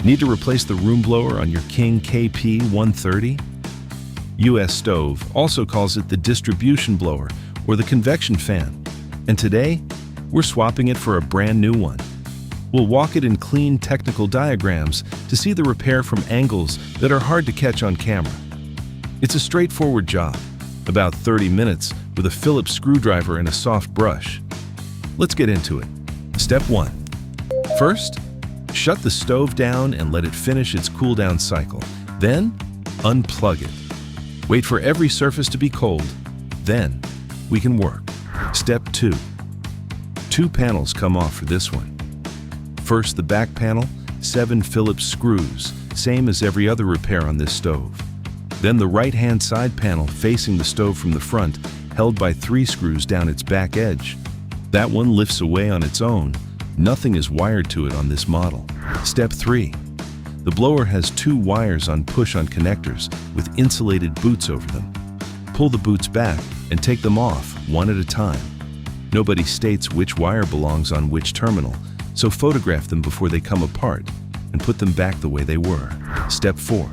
Need to replace the room blower on your King KP130? US Stove also calls it the distribution blower or the convection fan. And today, we're swapping it for a brand new one. We'll walk it in clean technical diagrams to see the repair from angles that are hard to catch on camera. It's a straightforward job, about 30 minutes with a Phillips screwdriver and a soft brush. Let's get into it. Step 1. First, shut the stove down and let it finish its cool-down cycle. Then, unplug it. Wait for every surface to be cold. Then, we can work. Step 2. 2 panels come off for this one. First, the back panel, 7 Phillips screws, same as every other repair on this stove. Then the right-hand side panel facing the stove from the front, held by 3 screws down its back edge. That one lifts away on its own. Nothing is wired to it on this model. Step 3. The blower has 2 wires on push-on connectors with insulated boots over them. Pull the boots back and take them off one at a time. Nobody states which wire belongs on which terminal, so photograph them before they come apart and put them back the way they were. Step 4.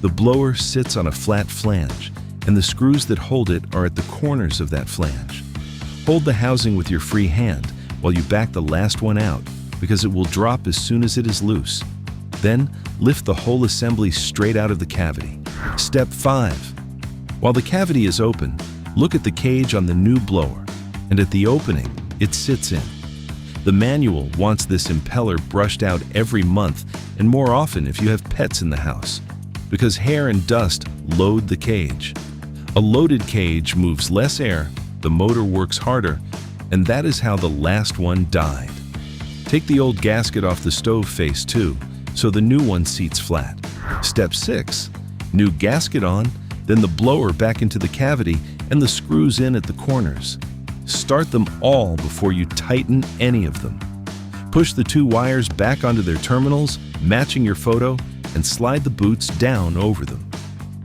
The blower sits on a flat flange, and the screws that hold it are at the corners of that flange. Hold the housing with your free hand while you back the last one out, because it will drop as soon as it is loose. Then, lift the whole assembly straight out of the cavity. Step 5. While the cavity is open, look at the cage on the new blower, and at the opening it sits in. The manual wants this impeller brushed out every month and more often if you have pets in the house, because hair and dust load the cage. A loaded cage moves less air, the motor works harder, and that is how the last one died. Take the old gasket off the stove face too, so the new one seats flat. Step 6. New gasket on, then the blower back into the cavity and the screws in at the corners. Start them all before you tighten any of them. Push the 2 wires back onto their terminals, matching your photo, and slide the boots down over them.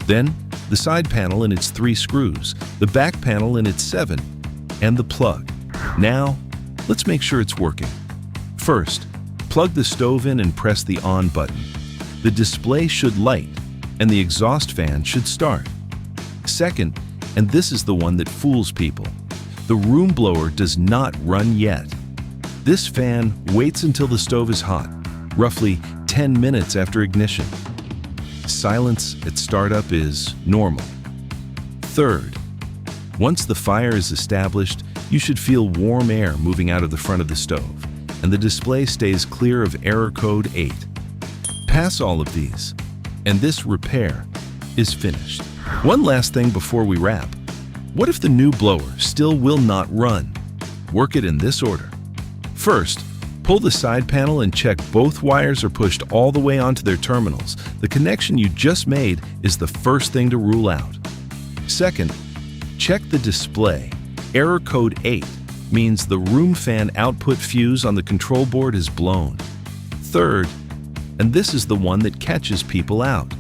Then, the side panel in its 3 screws, the back panel in its 7, and the plug. Now, let's make sure it's working. First, plug the stove in and press the on button. The display should light, and the exhaust fan should start. Second, and this is the one that fools people, the room blower does not run yet. This fan waits until the stove is hot, roughly 10 minutes after ignition. Silence at startup is normal. Third, once the fire is established, you should feel warm air moving out of the front of the stove, and the display stays clear of error code 8. Pass all of these, and this repair is finished. One last thing before we wrap. What if the new blower still will not run? Work it in this order. First, pull the side panel and check both wires are pushed all the way onto their terminals. The connection you just made is the first thing to rule out. Second, check the display. Error code 8 means the room fan output fuse on the control board is blown. Third, and this is the one that catches people out.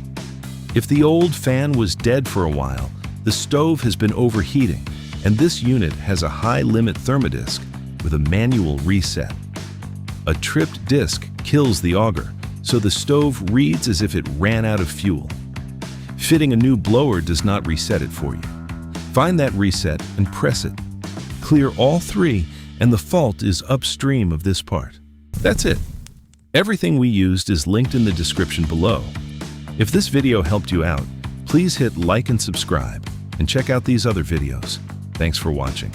If the old fan was dead for a while, the stove has been overheating, and this unit has a high-limit thermodisc with a manual reset. A tripped disc kills the auger, so the stove reads as if it ran out of fuel. Fitting a new blower does not reset it for you. Find that reset and press it. Clear all 3, and the fault is upstream of this part. That's it. Everything we used is linked in the description below. If this video helped you out, please hit like and subscribe, and check out these other videos. Thanks for watching.